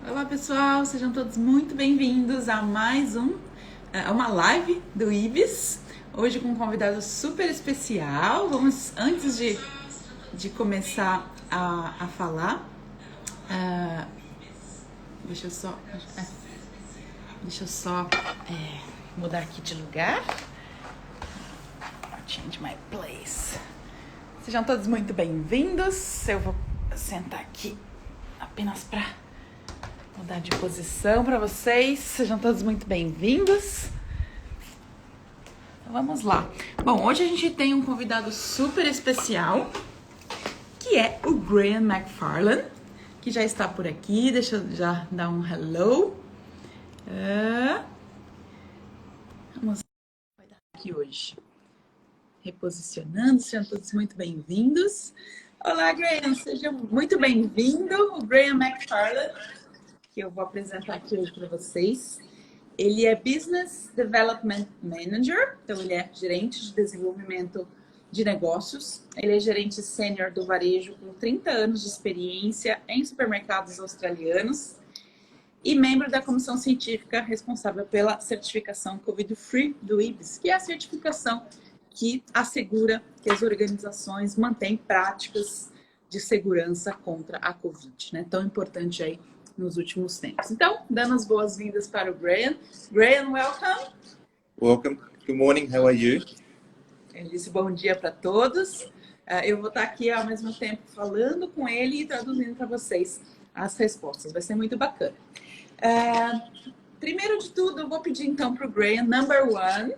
Olá pessoal, sejam todos muito bem-vindos a mais uma live do IBES. Hoje com um convidado super especial. Antes de começar a falar, deixa eu só mudar aqui de lugar. Change my place. Sejam todos muito bem-vindos. Eu vou sentar aqui apenas para mudar de posição para vocês. Sejam todos muito bem-vindos. Então, vamos lá. Bom, hoje a gente tem um convidado super especial, que é o Graham McFarland, que já está por aqui. Deixa eu já dar um hello. Vamos aqui hoje. Reposicionando, sejam todos muito bem-vindos. Olá, Graham, seja muito bem-vindo. O Graham McFarland, que eu vou apresentar aqui hoje para vocês. Ele é Business Development Manager, então ele é gerente de desenvolvimento de negócios. Ele é gerente sênior do varejo com 30 anos de experiência em supermercados australianos e membro da Comissão Científica responsável pela certificação COVID-Free do IBES, que é a certificação que assegura que as organizações mantêm práticas de segurança contra a Covid, né? Tão importante aí nos últimos tempos. Então, dando as boas-vindas para o Graham. Graham, welcome. Welcome. Good morning. How are you? Ele disse bom dia para todos. Eu vou estar aqui ao mesmo tempo falando com ele e traduzindo para vocês as respostas. Vai ser muito bacana. Primeiro de tudo, eu vou pedir então para o Graham, number one,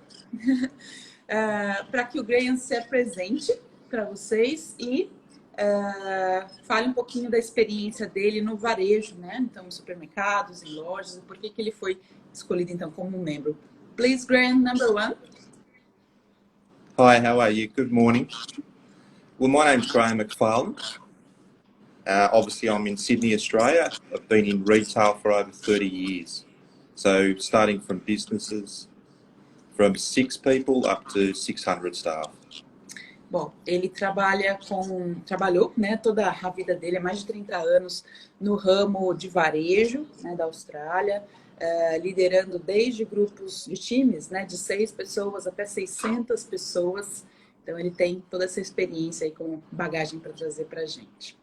para que o Graham se apresente para vocês e fale um pouquinho da experiência dele no varejo, né? Então, em supermercados, em lojas, e por que ele foi escolhido então como membro. Please, Graham, number one. Hi, how are you? Good morning. Well, my name's Graham McFarland. Obviously, I'm in Sydney, Australia. I've been in retail for over 30 years. So, starting from businesses from 6 people up to 600 staff. Bom, ele trabalhou, né, toda a vida dele, há mais de 30 anos, no ramo de varejo, né, da Austrália, liderando desde grupos de times, né, de 6 pessoas até 600 pessoas. Então, ele tem toda essa experiência aí com bagagem para trazer para a gente.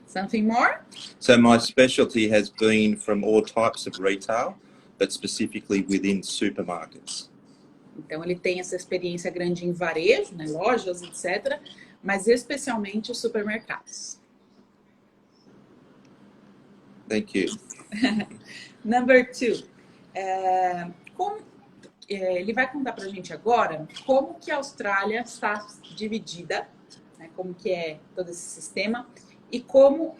Something more? So, my specialty has been from all types of retail, but specifically within supermarkets. Então, ele tem essa experiência grande em varejo, né, lojas, etc., mas especialmente os supermercados. Thank you. Number two. Ele vai contar para a gente agora como que a Austrália está dividida, né, como que é todo esse sistema, e como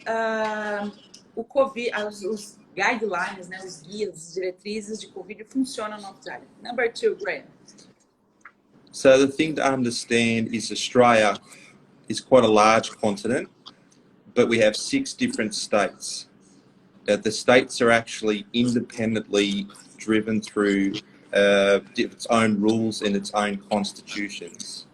o COVID, os guidelines, né, os guias, as diretrizes de Covid funcionam na Austrália. Number two, Graham. So, the thing to understand is Australia is quite a large continent, but we have 6 different states. The states are actually independently driven through its own rules and its own constitutions.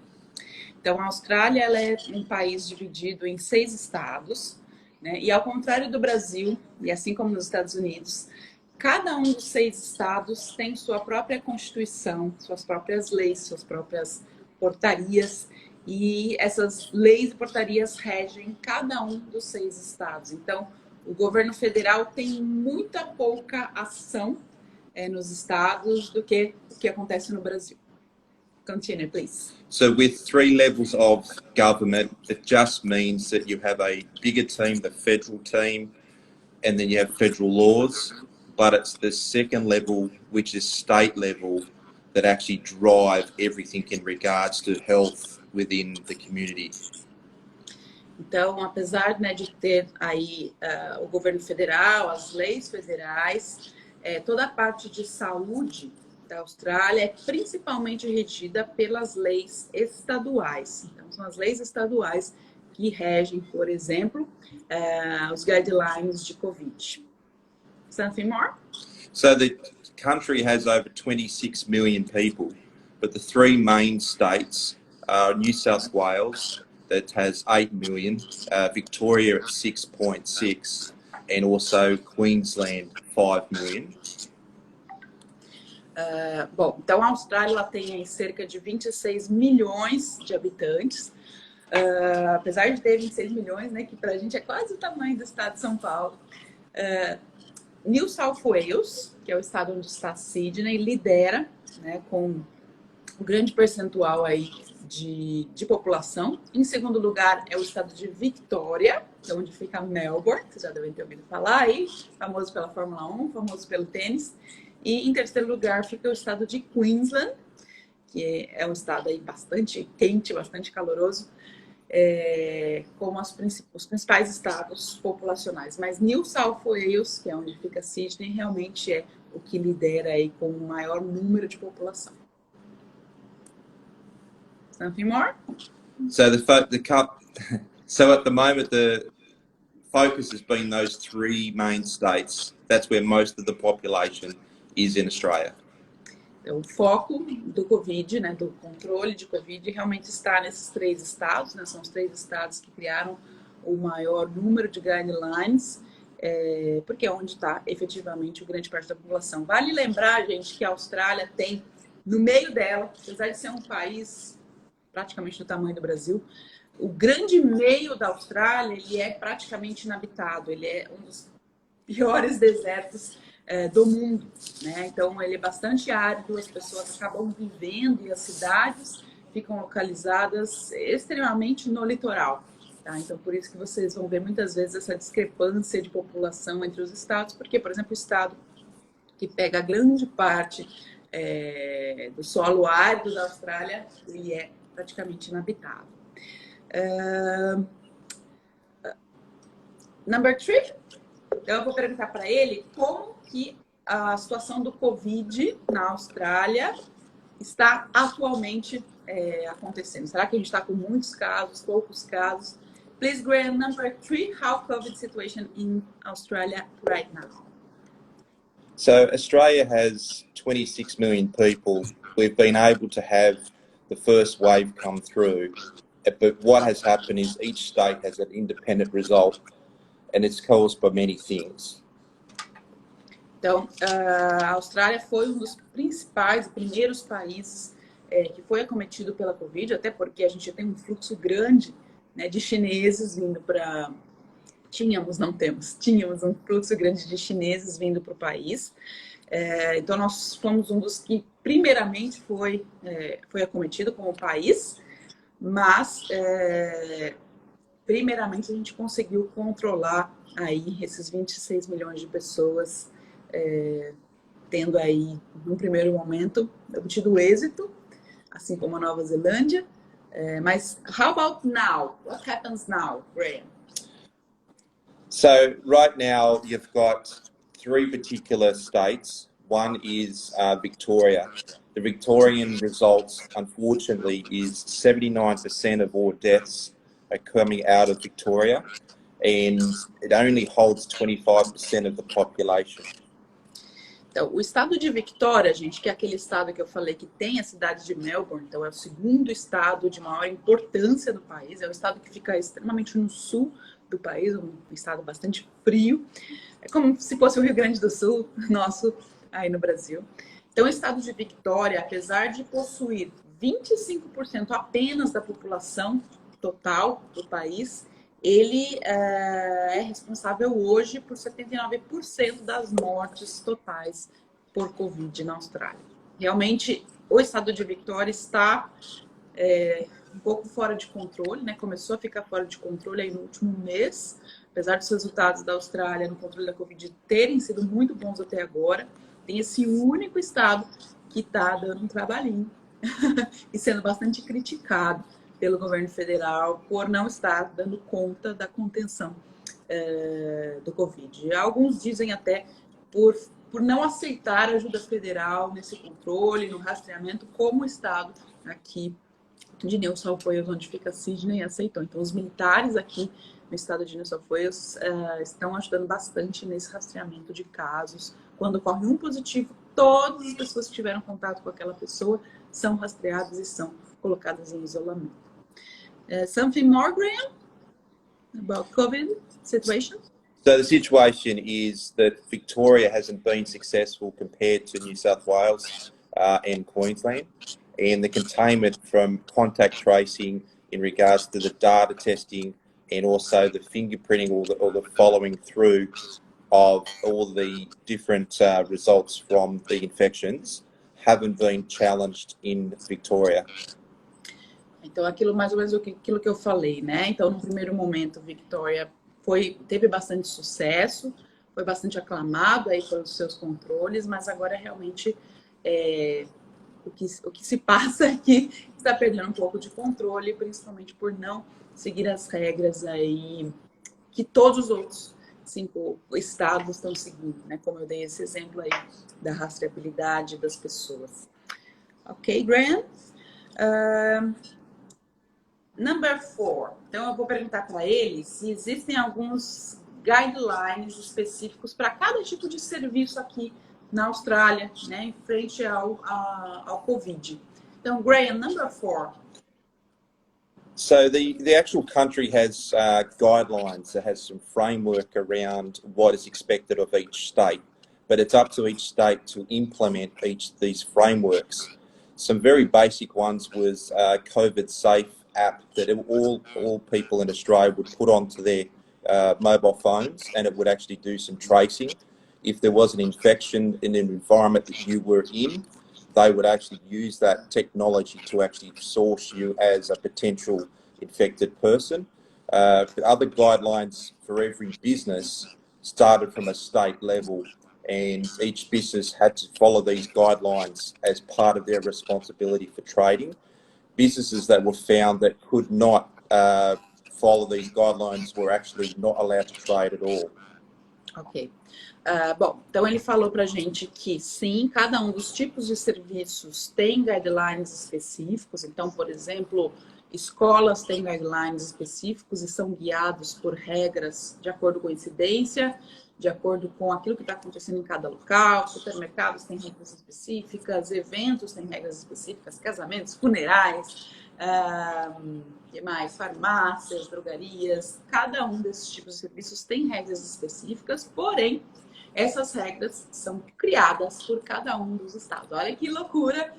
Então, a Austrália ela é um país dividido em 6 estados, né? E ao contrário do Brasil, e assim como nos Estados Unidos, cada um dos 6 estados tem sua própria constituição, suas próprias leis, suas próprias portarias, e essas leis e portarias regem cada um dos 6 estados. Então, o governo federal tem muita pouca ação nos estados do que o que acontece no Brasil. Continue, please. So with 3 levels of government, it just means that you have a bigger team, the federal team, and then you have federal laws, but it's the second level, which is state level, that actually drive everything in regards to health within the community. Então, apesar, né, de ter aí o governo federal, as leis federais, toda a parte de saúde da Austrália é principalmente regida pelas leis estaduais. Então, são as leis estaduais que regem, por exemplo, os guidelines de Covid. Something more? So the country has over 26 million people, but the 3 main states are New South Wales, that has 8 million, Victoria at 6.6, and also Queensland, 5 million. Bom, então a Austrália ela tem aí cerca de 26 milhões de habitantes. Apesar de ter 26 milhões, né, que pra gente é quase o tamanho do estado de São Paulo. New South Wales, que é o estado onde está Sydney, lidera, né, com um grande percentual aí de população. Em segundo lugar é o estado de Victoria, que é onde fica Melbourne, vocês já devem ter ouvido falar aí, famoso pela Fórmula 1, famoso pelo tênis. E em terceiro lugar fica o estado de Queensland, que é um estado aí bastante quente, bastante caloroso, como os principais estados populacionais. Mas New South Wales, que é onde fica Sydney, realmente é o que lidera aí com o maior número de população. Something more? So so at the moment the focus has been those 3 main states. That's where most of the population is in Australia. Então, o foco do Covid, né, do controle de Covid, realmente está nesses 3 estados, né? São os 3 estados que criaram o maior número de guidelines, porque é onde está efetivamente o grande parte da população. Vale lembrar, gente, que a Austrália tem, no meio dela, apesar de ser um país praticamente do tamanho do Brasil, o grande meio da Austrália ele é praticamente inabitado, ele é um dos piores desertos do mundo, né? Então ele é bastante árido, as pessoas acabam vivendo e as cidades ficam localizadas extremamente no litoral, tá? Então por isso que vocês vão ver muitas vezes essa discrepância de população entre os estados, porque, por exemplo, o estado que pega grande parte do solo árido da Austrália, ele é praticamente inabitado. Number 3. Então, eu vou perguntar para ele como que a situação do Covid na Austrália está atualmente acontecendo. Será que a gente está com muitos casos, poucos casos? Please, Graham, number 3, how COVID situation in Australia right now? So Australia has 26 million people. We've been able to have the first wave come through, but what has happened is each state has an independent result, and it's caused by many things. Então, a Austrália foi um dos primeiros países que foi acometido pela Covid, até porque a gente tem um fluxo grande, né, de chineses vindo para... Tínhamos um fluxo grande de chineses vindo para o país. Então, nós fomos um dos que, primeiramente, foi acometido como país, mas, primeiramente, a gente conseguiu controlar aí esses 26 milhões de pessoas, tendo aí, no primeiro momento, obtido êxito, assim como a Nova Zelândia. Mas, how about now? What happens now, Graham? So right now you've got 3 particular states. One is Victoria. The Victorian results, unfortunately, is 79% of all deaths are coming out of Victoria, and it only holds 25% of the population. Então, o estado de Victoria, gente, que é aquele estado que eu falei que tem a cidade de Melbourne, então é o segundo estado de maior importância do país, é o estado que fica extremamente no sul do país, um estado bastante frio, é como se fosse o Rio Grande do Sul, nosso aí no Brasil. Então, o estado de Victoria, apesar de possuir 25% apenas da população total do país, ele é responsável hoje por 79% das mortes totais por Covid na Austrália. Realmente, o estado de Victoria está um pouco fora de controle, né? Começou a ficar fora de controle aí no último mês, apesar dos resultados da Austrália no controle da Covid terem sido muito bons até agora. Tem esse único estado que está dando um trabalhinho e sendo bastante criticado pelo governo federal por não estar dando conta da contenção do Covid. Alguns dizem até por não aceitar ajuda federal nesse controle, no rastreamento, como o estado aqui de New South Wales, onde fica Sydney, aceitou. Então, os militares aqui no estado de New South Wales estão ajudando bastante nesse rastreamento de casos. Quando ocorre um positivo, todas as pessoas que tiveram contato com aquela pessoa são rastreadas e são colocadas em isolamento. Something more, Graham, about COVID situation? So the situation is that Victoria hasn't been successful compared to New South Wales and Queensland, and the containment from contact tracing in regards to the data testing and also the fingerprinting or the following through of all the different results from the infections haven't been challenged in Victoria. Então, aquilo mais ou menos aquilo que eu falei, né? Então, no primeiro momento, Victoria teve bastante sucesso, foi bastante aclamado aí pelos seus controles, mas agora realmente o que se passa aqui está perdendo um pouco de controle, principalmente por não seguir as regras aí que todos os outros 5 estados estão seguindo, né? Como eu dei esse exemplo aí da rastreabilidade das pessoas. Ok, Graham? Number 4. Então, eu vou perguntar para ele se existem alguns guidelines específicos para cada tipo de serviço aqui na Austrália, né, em frente ao Covid. Então, Graham, number 4. So the actual country has guidelines that has some framework around what is expected of each state, but it's up to each state to implement each of these frameworks. Some very basic ones was COVID safe app that all people in Australia would put onto their mobile phones, and it would actually do some tracing. If there was an infection in an environment that you were in, they would actually use that technology to actually source you as a potential infected person. But other guidelines for every business started from a state level, and each business had to follow these guidelines as part of their responsibility for trading. Businesses that were found that could not follow these guidelines were actually not allowed to trade at all. Ok. Bom, então ele falou para a gente que sim, cada um dos tipos de serviços tem guidelines específicos. Então, por exemplo, escolas têm guidelines específicos e são guiados por regras de acordo com a incidência, de acordo com aquilo que está acontecendo em cada local. Supermercados têm regras específicas, eventos têm regras específicas, casamentos, funerais, que mais? Farmácias, drogarias. Cada um desses tipos de serviços tem regras específicas, porém, essas regras são criadas por cada um dos estados. Olha que loucura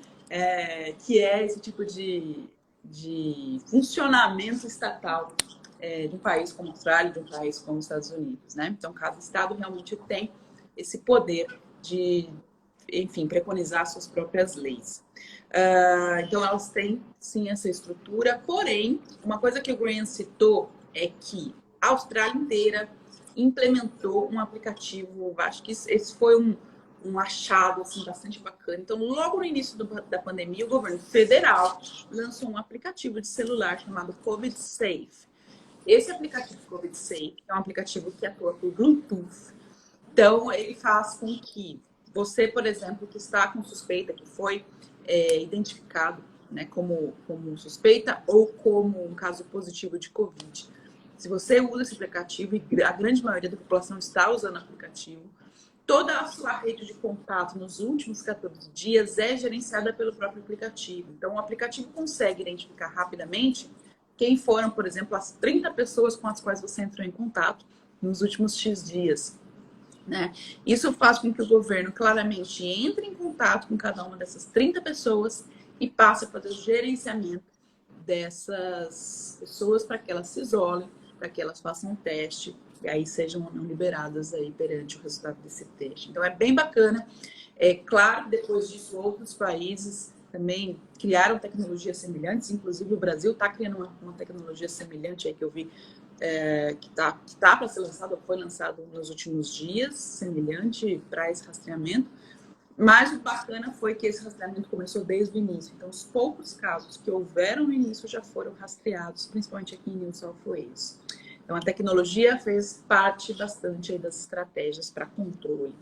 que é esse tipo de funcionamento estatal de um país como a Austrália, de um país como os Estados Unidos, né? Então, cada estado realmente tem esse poder de, enfim, preconizar suas próprias leis. Então, elas têm, sim, essa estrutura. Porém, uma coisa que o Graham citou é que a Austrália inteira implementou um aplicativo, acho que esse foi um achado assim, bastante bacana. Então, logo no início da pandemia, o governo federal lançou um aplicativo de celular chamado Covid Safe. Esse aplicativo Covid Safe é um aplicativo que atua por Bluetooth. Então, ele faz com que você, por exemplo, que está com suspeita, que foi identificado, né, como suspeita ou como um caso positivo de Covid, se você usa esse aplicativo, e a grande maioria da população está usando o aplicativo, toda a sua rede de contato nos últimos 14 dias é gerenciada pelo próprio aplicativo. Então, o aplicativo consegue identificar rapidamente quem foram, por exemplo, as 30 pessoas com as quais você entrou em contato nos últimos X dias, né? Isso faz com que o governo claramente entre em contato com cada uma dessas 30 pessoas e passe a fazer o gerenciamento dessas pessoas para que elas se isolem, para que elas façam um teste e aí sejam ou não liberadas aí perante o resultado desse teste. Então, é bem bacana. É claro que depois disso, outros países também criaram tecnologias semelhantes, inclusive o Brasil está criando uma tecnologia semelhante aí que eu vi que tá para ser lançado, ou foi lançado nos últimos dias, semelhante para esse rastreamento. Mas o bacana foi que esse rastreamento começou desde o início. Então, os poucos casos que houveram no início já foram rastreados, principalmente aqui em New South Wales. Então, a tecnologia fez parte bastante aí das estratégias para controle.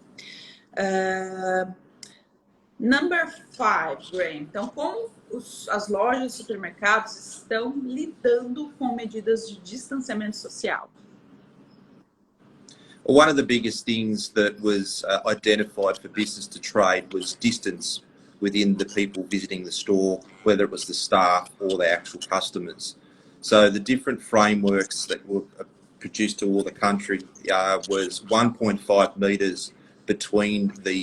Number 5, Graham. Então, como as lojas e supermercados estão lidando com medidas de distanciamento social? One of the biggest things that was identified for business to trade was distance within the people visiting the store, whether it was the staff or the actual customers. So the different frameworks that were produced to all the country was 1.5 metres between the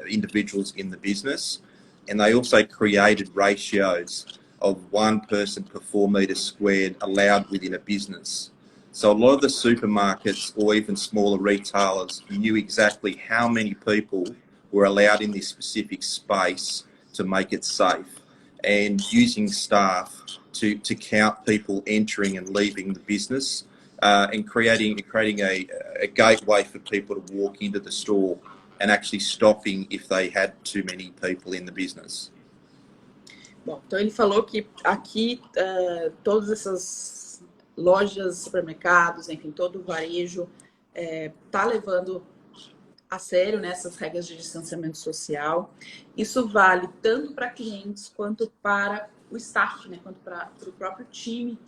individuals in the business, and they also created ratios of 1 person per 4 metres squared allowed within a business. So a lot of the supermarkets or even smaller retailers knew exactly how many people were allowed in this specific space to make it safe, and using staff to count people entering and leaving the business, and creating a gateway for people to walk into the store and actually stopping if they had too many people in the business. Bom, então ele falou que aqui todas essas lojas, supermercados, enfim, todo o varejo está levando a sério, né, essas regras de distanciamento social. Isso vale tanto para clientes quanto para o staff, né, quanto para o próprio time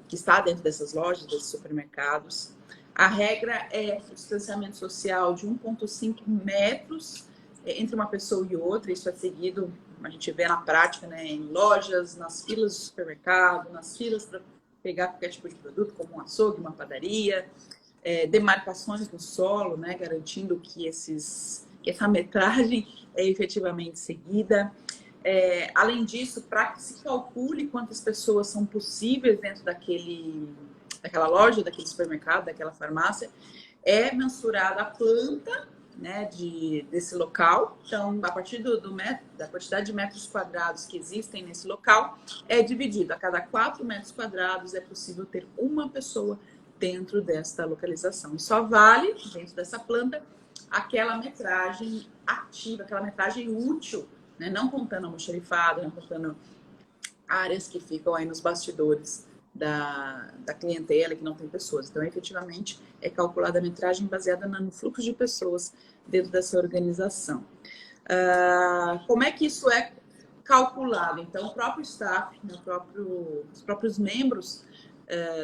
que está dentro dessas lojas, desses supermercados. A regra é o distanciamento social de 1,5 metros entre uma pessoa e outra. Isso é seguido, a gente vê na prática, né, em lojas, nas filas do supermercado, nas filas para pegar qualquer tipo de produto, como um açougue, uma padaria, demarcações no solo, né, garantindo que essa metragem é efetivamente seguida. Além disso, para que se calcule quantas pessoas são possíveis dentro daquela loja, daquele supermercado, daquela farmácia, é mensurada a planta, né, desse local. Então, a partir da quantidade de metros quadrados que existem nesse local, é dividido. A cada 4 metros quadrados é possível ter uma pessoa dentro desta localização. E só vale, dentro dessa planta, aquela metragem ativa, aquela metragem útil, né? Não contando almoxarifado, não contando áreas que ficam aí nos bastidores da clientela, que não tem pessoas. Então, efetivamente, é calculada a metragem baseada no fluxo de pessoas dentro dessa organização. Como é que isso é calculado? Então, o próprio staff, né, os próprios membros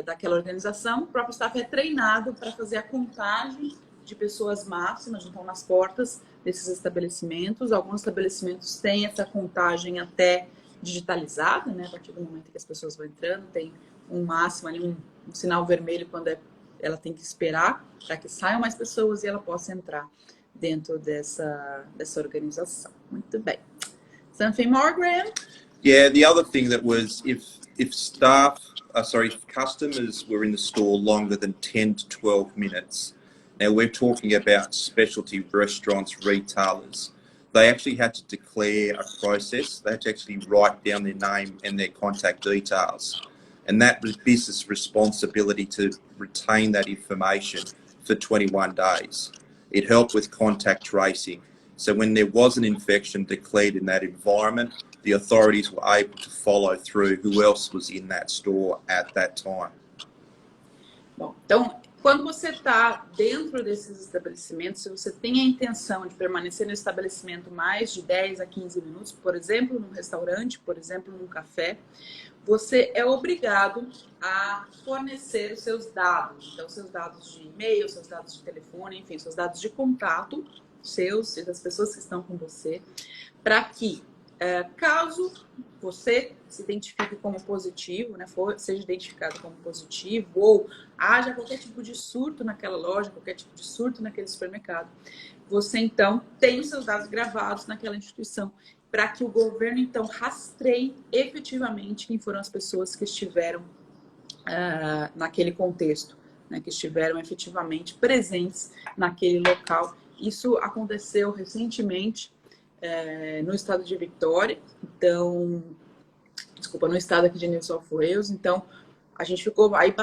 daquela organização, o próprio staff é treinado para fazer a contagem de pessoas máximas, então, nas portas desses estabelecimentos. Alguns estabelecimentos têm essa contagem até digitalizada, né? A partir do momento que as pessoas vão entrando, tem um máximo ali, um sinal vermelho quando ela tem que esperar para que saiam mais pessoas e ela possa entrar dentro dessa organização. Muito bem. Something more, Graham? Yeah, the other thing that was if customers were in the store longer than 10 to 12 minutes. Now we're talking about specialty restaurants, retailers. They actually had to declare a process. They had to actually write down their name and their contact details. And that was business responsibility to retain that information for 21 days. It helped with contact tracing. So when there was an infection declared in that environment, the authorities were able to follow through who else was in that store at that time. Bom, então, quando você está dentro desses estabelecimentos, se você tem a intenção de permanecer no estabelecimento mais de 10 a 15 minutos, por exemplo, num restaurante, por exemplo, num café, você é obrigado a fornecer os seus dados. Então, seus dados de e-mail, seus dados de telefone, enfim, seus dados de contato, seus e das pessoas que estão com você, para que, caso você se identifique como positivo, né, seja identificado como positivo, ou haja qualquer tipo de surto naquela loja, qualquer tipo de surto naquele supermercado, você então tem seus dados gravados naquela instituição, para que o governo então rastreie efetivamente quem foram as pessoas que estiveram naquele contexto, né, que estiveram efetivamente presentes naquele local. Isso aconteceu recentemente no estado de Victoria, no estado aqui de New South Wales. Então, a gente ficou aí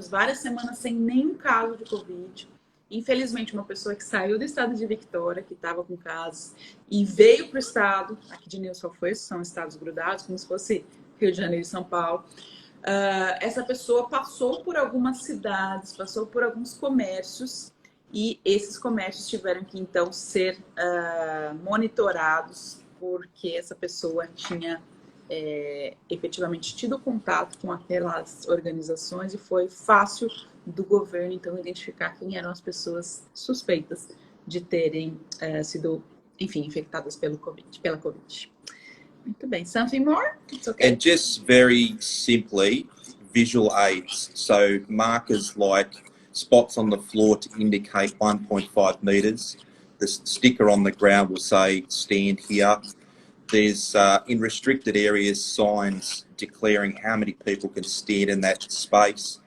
várias semanas sem nenhum caso de Covid. Infelizmente, uma pessoa que saiu do estado de Victoria, que estava com casos, e veio para o estado aqui de New South Wales, são estados grudados, como se fosse Rio de Janeiro e São Paulo. Essa pessoa passou por algumas cidades, passou por alguns comércios, e esses comércios tiveram que, então, ser monitorados, porque essa pessoa tinha efetivamente tido contato com aquelas organizações e foi fácil do governo, então, identificar quem eram as pessoas suspeitas de terem sido, enfim, infectadas pela Covid. Muito bem. Something more? It's okay. And just very simply, visual aids, so markers like spots on the floor to indicate 1.5 metres. The sticker on the ground will say stand here. There's in restricted areas signs declaring how many people can stand in that space.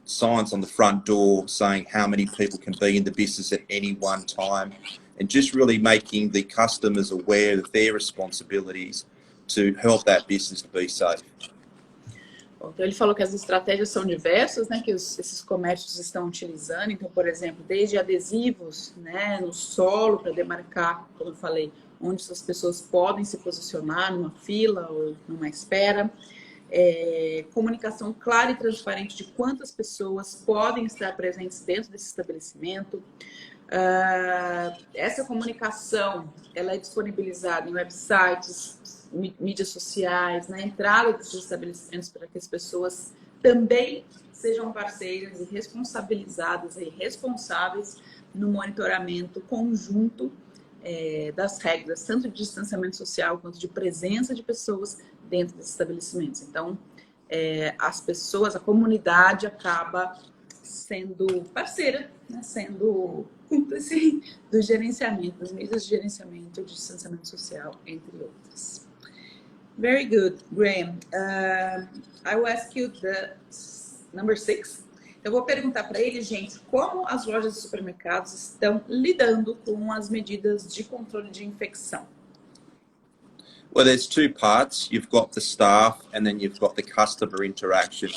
Signs on the front door saying how many people can be in the business at any one time, and just really making the customers aware of their responsibilities to help that business to be safe. Bom, então ele falou que as estratégias são diversas, né, que esses comércios estão utilizando. Então, por exemplo, desde adesivos, né, no solo para demarcar, como eu falei, onde as pessoas podem se posicionar numa fila ou numa espera. Comunicação clara e transparente de quantas pessoas podem estar presentes dentro desse estabelecimento. Essa comunicação ela é disponibilizada em websites, mídias sociais, na entrada desses estabelecimentos para que as pessoas também sejam parceiras e responsabilizadas e responsáveis no monitoramento conjunto das regras, tanto de distanciamento social quanto de presença de pessoas dentro desses estabelecimentos. Então, as pessoas, a comunidade acaba sendo parceira, né, sendo cúmplice do gerenciamento, das medidas de gerenciamento de distanciamento social, entre outras. Very good, Graham. I will ask you the number 6. Eu vou perguntar para ele, gente, como as lojas de supermercados estão lidando com as medidas de controle de infecção. Well, there's two parts. You've got the staff and then you've got the customer interaction.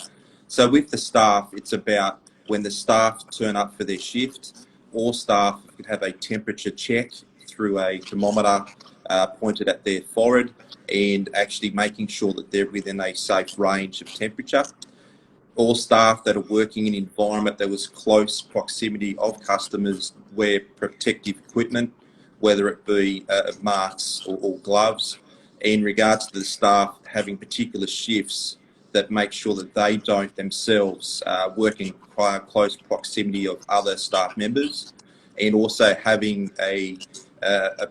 So with the staff, it's about when the staff turn up for their shift, all staff could have a temperature check through a thermometer pointed at their forehead and actually making sure that they're within a safe range of temperature. All staff that are working in an environment that was close proximity of customers wear protective equipment, whether it be masks or gloves. In regards to the staff having particular shifts that make sure that they don't themselves work in quite close proximity of other staff members, and also having a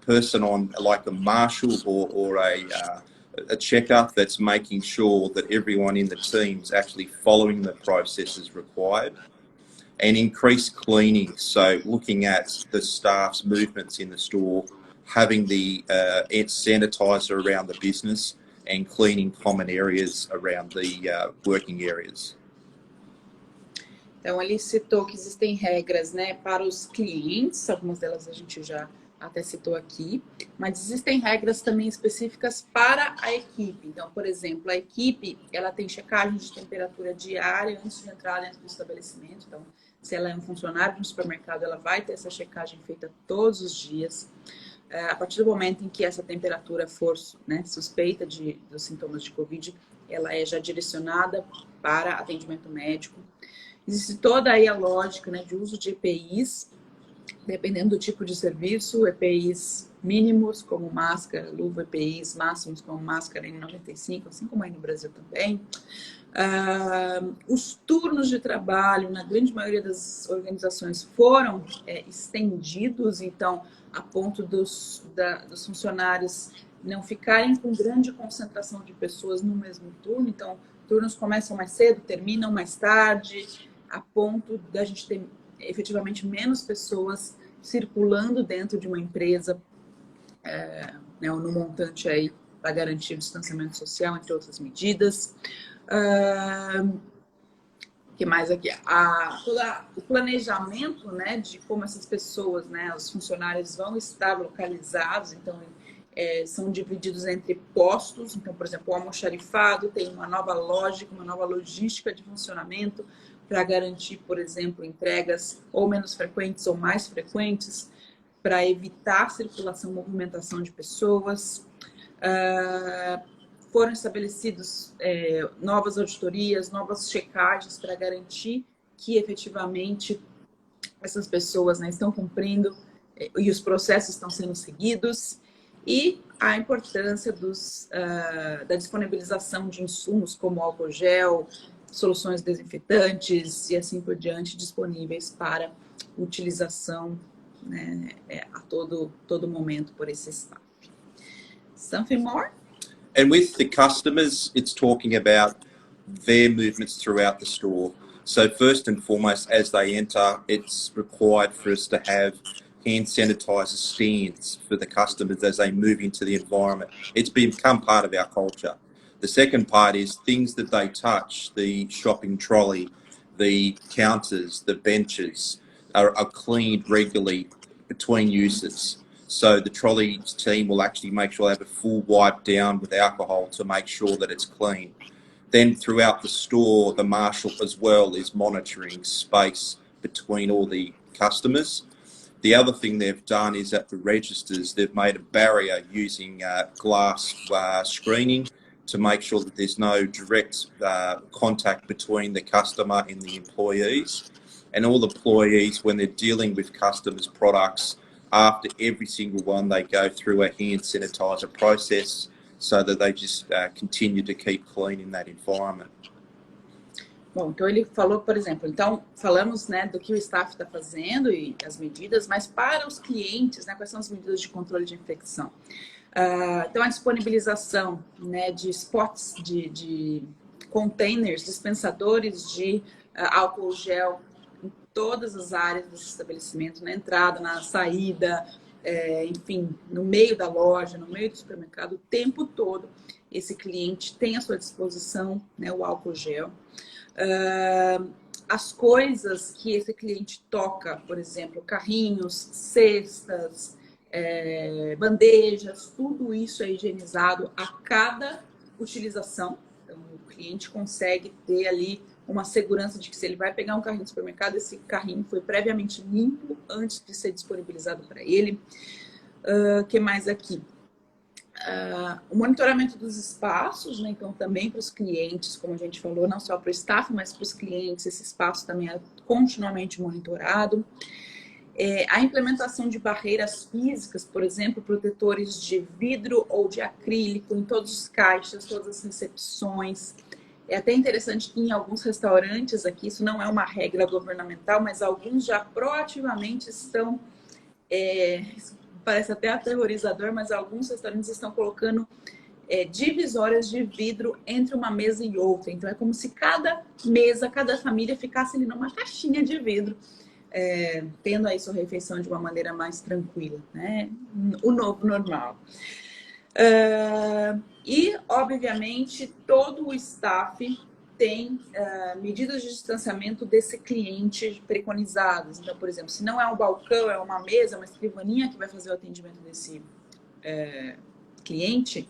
person on like a marshal or a checker that's making sure that everyone in the team is actually following the processes required, and increased cleaning. So looking at the staff's movements in the store, having the sanitizer around the business and cleaning common areas around the working areas. Então, ele citou que existem regras, né, para os clientes, algumas delas a gente já até citou aqui, mas existem regras também específicas para a equipe. Então, por exemplo, a equipe, ela tem checagem de temperatura diária antes de entrar dentro do estabelecimento. Então, se ela é um funcionário de um supermercado, ela vai ter essa checagem feita todos os dias. A partir do momento em que essa temperatura for, né, suspeita dos sintomas de Covid, ela é já direcionada para atendimento médico. Existe toda aí a lógica, né, de uso de EPIs, dependendo do tipo de serviço, EPIs mínimos, como máscara, luva, EPIs máximos, como máscara N95, assim como aí no Brasil também. Os turnos de trabalho, na grande maioria das organizações, foram estendidos, então, a ponto dos funcionários não ficarem com grande concentração de pessoas no mesmo turno. Então, turnos começam mais cedo, terminam mais tarde, a ponto da gente ter efetivamente menos pessoas circulando dentro de uma empresa, né, no montante aí para garantir o distanciamento social, entre outras medidas. Que mais aqui? O planejamento, né, de como essas pessoas, né, os funcionários vão estar localizados, então são divididos entre postos. Então, por exemplo, o almoxarifado tem uma nova lógica, uma nova logística de funcionamento para garantir, por exemplo, entregas ou menos frequentes ou mais frequentes, para evitar circulação, movimentação de pessoas. Foram estabelecidos novas auditorias, novas checagens para garantir que efetivamente essas pessoas, né, estão cumprindo e os processos estão sendo seguidos. E a importância da disponibilização de insumos como álcool gel, soluções desinfetantes e assim por diante, disponíveis para utilização, né, a todo momento por esse staff. Something more? And with the customers, it's talking about their movements throughout the store. So first and foremost, as they enter, it's required for us to have hand sanitizer stands for the customers as they move into the environment. It's become part of our culture. The second part is things that they touch, the shopping trolley, the counters, the benches are cleaned regularly between uses. So the trolley team will actually make sure they have a full wipe down with alcohol to make sure that it's clean. Then throughout the store, the marshal as well is monitoring space between all the customers. The other thing they've done is at the registers, they've made a barrier using glass screening to make sure that there's no direct contact between the customer and the employees. And all employees, when they're dealing with customers' products, after every single one, they go through a hand sanitizer process so that they just continue to keep clean in that environment. Bom, então ele falou, por exemplo, então falamos, né, do que o staff está fazendo e as medidas, mas para os clientes, né, quais são as medidas de controle de infecção? Então a disponibilização, né, de spots, de containers, dispensadores de álcool gel em todas as áreas do estabelecimento, na entrada, na saída, enfim, no meio da loja, no meio do supermercado, o tempo todo esse cliente tem à sua disposição, né, o álcool gel. As coisas que esse cliente toca, por exemplo, carrinhos, cestas, bandejas, tudo isso é higienizado a cada utilização. Então, o cliente consegue ter ali uma segurança de que se ele vai pegar um carrinho de supermercado, esse carrinho foi previamente limpo antes de ser disponibilizado para ele. O que mais aqui? O monitoramento dos espaços, né? Então também para os clientes, como a gente falou, não só para o staff, mas para os clientes, esse espaço também é continuamente monitorado. A implementação de barreiras físicas, por exemplo, protetores de vidro ou de acrílico em todos os caixas, todas as recepções. É até interessante que em alguns restaurantes aqui, isso não é uma regra governamental, mas alguns já proativamente estão, parece até aterrorizador, mas alguns restaurantes estão colocando divisórias de vidro entre uma mesa e outra. Então é como se cada mesa, cada família ficasse ali numa caixinha de vidro, tendo aí sua refeição de uma maneira mais tranquila, né? O novo normal. E, obviamente, todo o staff tem medidas de distanciamento desse cliente preconizadas. Então, por exemplo, se não é um balcão, é uma mesa, uma escrivaninha que vai fazer o atendimento desse cliente,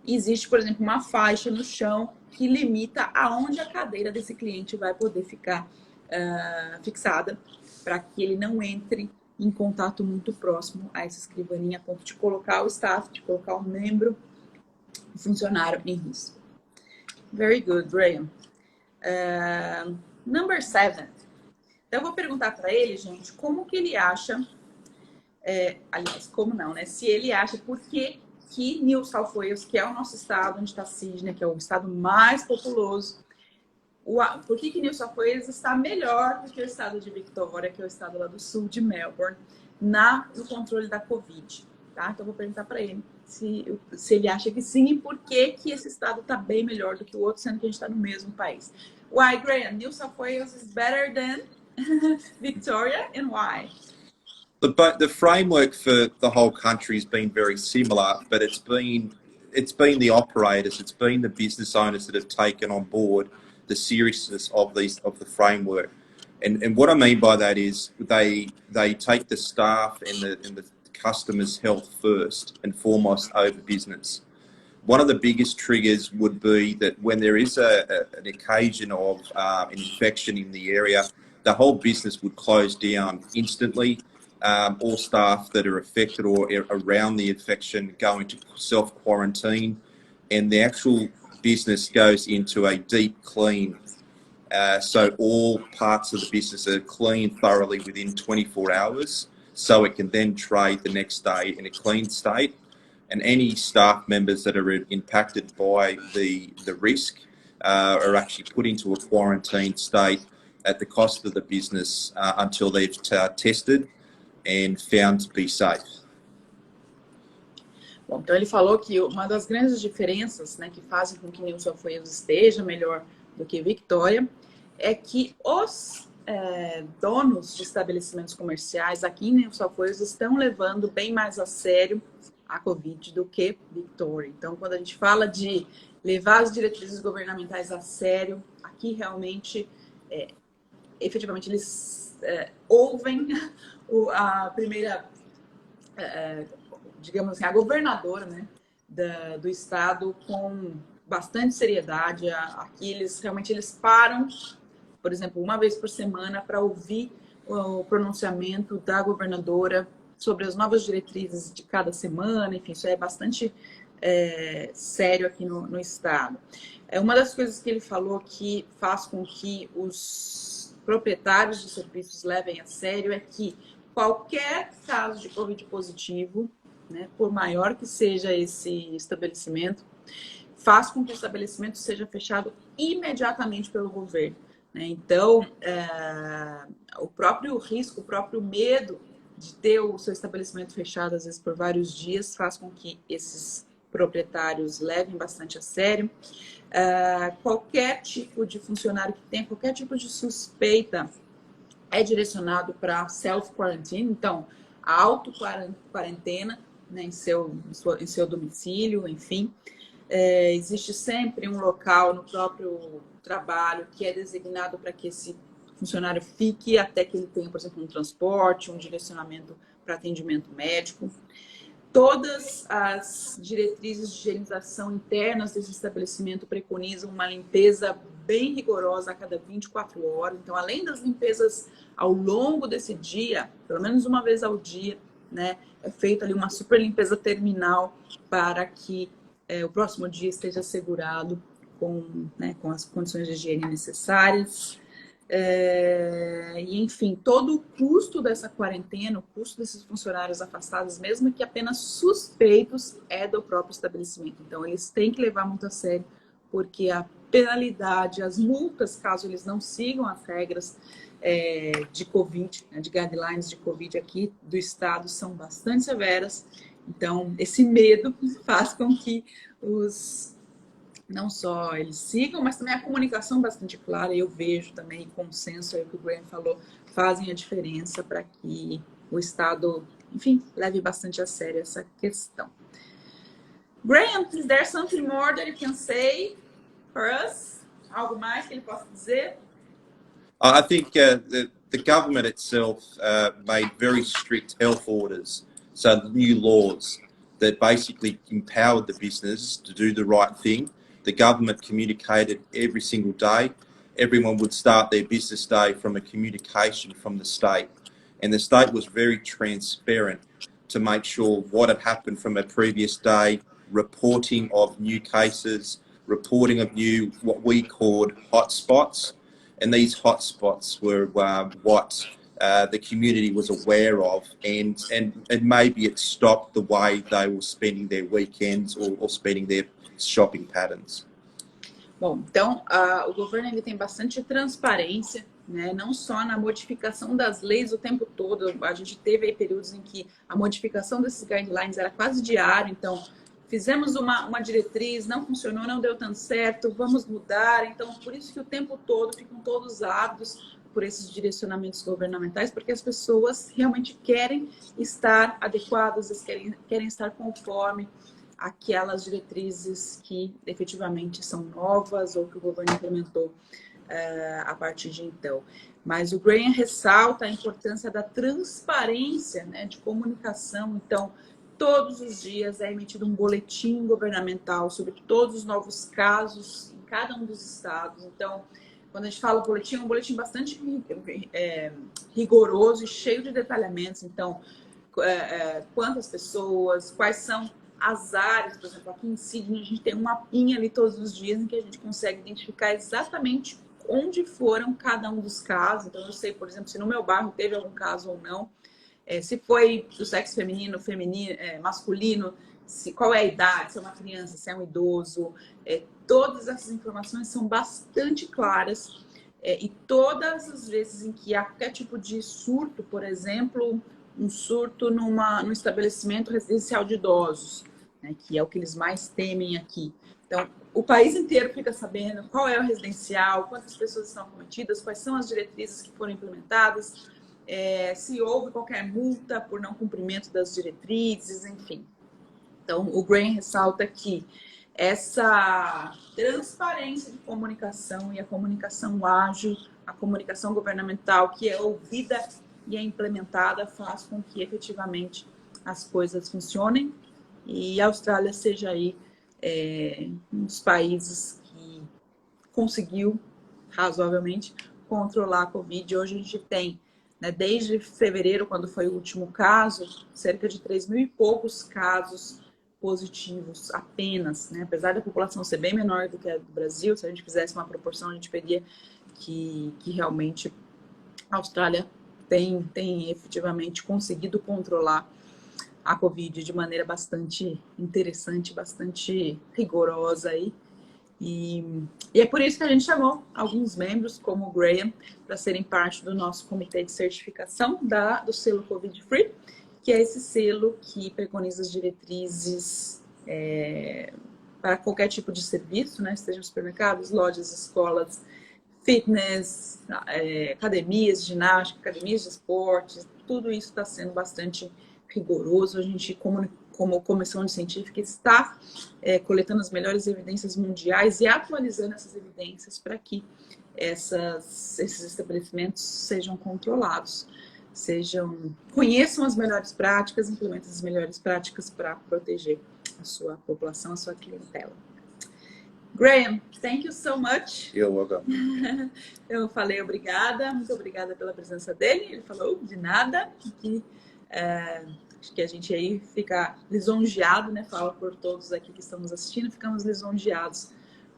existe, por exemplo, uma faixa no chão que limita aonde a cadeira desse cliente vai poder ficar fixada, para que ele não entre em contato muito próximo a essa escrivaninha, a ponto de colocar o staff, de colocar o membro, o funcionário em risco. Very good, Graham. Number 7. Então, eu vou perguntar para ele, gente, como que ele acha, aliás, como não, né? Se ele acha por que New South Wales, que é o nosso estado, onde está Sydney, que é o estado mais populoso, por que New South Wales está melhor do que o estado de Victoria, que é o estado lá do sul de Melbourne, no controle da Covid, tá? Então, eu vou perguntar para ele se ele acha que sim e por que esse estado está bem melhor do que o outro, sendo que a gente está no mesmo país. Why, Graham? New South Wales is better than Victoria, and why? The framework for the whole country has been very similar, but it's been the operators, it's been the business owners that have taken on board the seriousness of the framework, and what I mean by that is they take the staff and the customers' health first and foremost over business. One of the biggest triggers would be that when there is an occasion of an infection in the area, the whole business would close down instantly. All staff that are affected or around the infection go into self-quarantine, and the actual business goes into a deep clean. So all parts of the business are cleaned thoroughly within 24 hours, so it can then trade the next day in a clean state. And any staff members that are impacted by the risk are actually put into a quarantine state at the cost of the business until they've tested and found to be safe. Bom, então ele falou que uma das grandes diferenças, né, que fazem com que New South Wales esteja melhor do que Victoria, é que os donos de estabelecimentos comerciais aqui em New South Wales estão levando bem mais a sério a Covid do que Victoria. Então, quando a gente fala de levar as diretrizes governamentais a sério, aqui realmente, efetivamente, eles ouvem a primeira, digamos assim, a governadora, né, do estado com bastante seriedade. Aqui eles param, por exemplo, uma vez por semana para ouvir o pronunciamento da governadora sobre as novas diretrizes de cada semana. Enfim, isso é bastante sério aqui no estado. Uma das coisas que ele falou que faz com que os proprietários de serviços levem a sério é que qualquer caso de Covid positivo, né, por maior que seja esse estabelecimento, faz com que o estabelecimento seja fechado imediatamente pelo governo, né? Então, o próprio risco, o próprio medo de ter o seu estabelecimento fechado, às vezes por vários dias, faz com que esses proprietários levem bastante a sério. Qualquer tipo de funcionário que tenha qualquer tipo de suspeita é direcionado para self-quarantine, então, a auto-quarentena, né, em seu domicílio, enfim. Existe sempre um local no próprio trabalho que é designado para que esse funcionário fique até que ele tenha, por exemplo, um transporte, um direcionamento para atendimento médico. Todas as diretrizes de higienização internas desse estabelecimento preconizam uma limpeza bem rigorosa a cada 24 horas. Então, além das limpezas ao longo desse dia, pelo menos uma vez ao dia, né, é feita ali uma super limpeza terminal para que o próximo dia esteja assegurado com as condições de higiene necessárias. E, enfim, todo o custo dessa quarentena, o custo desses funcionários afastados, mesmo que apenas suspeitos, é do próprio estabelecimento. Então, eles têm que levar muito a sério, porque a penalidade, as multas, caso eles não sigam as regras de Covid, né, de guidelines de Covid aqui do estado, são bastante severas. Então, esse medo faz com que não só eles sigam, mas também a comunicação bastante clara. Eu vejo também consenso, aí o que o Graham falou, fazem a diferença para que o Estado, enfim, leve bastante a sério essa questão. Graham, is there something more that you can say for us? Algo mais que ele possa dizer? I think the government itself made very strict health orders, so new laws that basically empowered the business to do the right thing. The government communicated every single day. Everyone would start their business day from a communication from the state. And the state was very transparent to make sure what had happened from a previous day, reporting of new cases, reporting of new, what we called hotspots. And these hotspots were what the community was aware of, and maybe it stopped the way they were spending their weekends or spending their shopping patterns. Bom, então o governo ele tem bastante transparência, né? Não só na modificação das leis o tempo todo. A gente teve aí períodos em que a modificação desses guidelines era quase diária. Então, fizemos uma diretriz, não funcionou, não deu tanto certo, vamos mudar. Então, por isso que o tempo todo ficam todos ávidos por esses direcionamentos governamentais, porque as pessoas realmente querem estar adequadas, querem estar conforme aquelas diretrizes que efetivamente são novas ou que o governo implementou a partir de então. Mas o Graham ressalta a importância da transparência, né, de comunicação. Então, todos os dias é emitido um boletim governamental sobre todos os novos casos em cada um dos estados. Então, quando a gente fala boletim, é um boletim bastante rigoroso e cheio de detalhamentos. Então, quantas pessoas, quais são as áreas, por exemplo, aqui em Sydney, a gente tem um mapinha ali todos os dias em que a gente consegue identificar exatamente onde foram cada um dos casos. Então, eu sei, por exemplo, se no meu bairro teve algum caso ou não. Se foi do sexo feminino, masculino, qual é a idade, se é uma criança, se é um idoso. Todas essas informações são bastante claras e todas as vezes em que há qualquer tipo de surto, por exemplo, um surto num estabelecimento residencial de idosos, né, que é o que eles mais temem aqui. Então, o país inteiro fica sabendo qual é o residencial, quantas pessoas estão acometidas, quais são as diretrizes que foram implementadas, se houve qualquer multa por não cumprimento das diretrizes, enfim. Então, o Graham ressalta que essa transparência de comunicação e a comunicação ágil, a comunicação governamental que é ouvida e é implementada faz com que efetivamente as coisas funcionem e a Austrália seja aí um dos países que conseguiu razoavelmente controlar a Covid. Hoje a gente tem, né, desde fevereiro, quando foi o último caso, cerca de 3.000 e poucos casos positivos apenas, né? Apesar da população ser bem menor do que a do Brasil, se a gente fizesse uma proporção, a gente veria que realmente a Austrália tem efetivamente conseguido controlar a Covid de maneira bastante interessante, bastante rigorosa aí. E é por isso que a gente chamou alguns membros, como o Graham, para serem parte do nosso comitê de certificação do selo Covid Free, que é esse selo que preconiza as diretrizes para qualquer tipo de serviço, né? Sejam supermercados, lojas, escolas, fitness, academias de ginástica, academias de esportes, tudo isso está sendo bastante rigoroso. A gente, como Comissão Científica, está coletando as melhores evidências mundiais e atualizando essas evidências para que esses estabelecimentos sejam controlados, conheçam as melhores práticas, implementem as melhores práticas para proteger a sua população, a sua clientela. Graham, thank you so much. You're welcome. Eu falei obrigada, muito obrigada pela presença dele. Ele falou de nada, acho que a gente aí fica lisonjeado, né? Fala por todos aqui que estamos assistindo, ficamos lisonjeados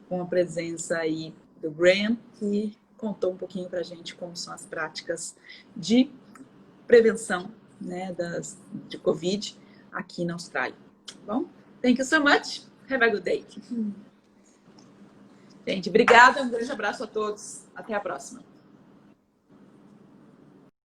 com a presença aí do Graham, que contou um pouquinho pra gente como são as práticas de prevenção, né, de Covid aqui na Austrália. Tá bom? Thank you so much. Have a good day. Gente, obrigada, um grande abraço a todos. Até a próxima.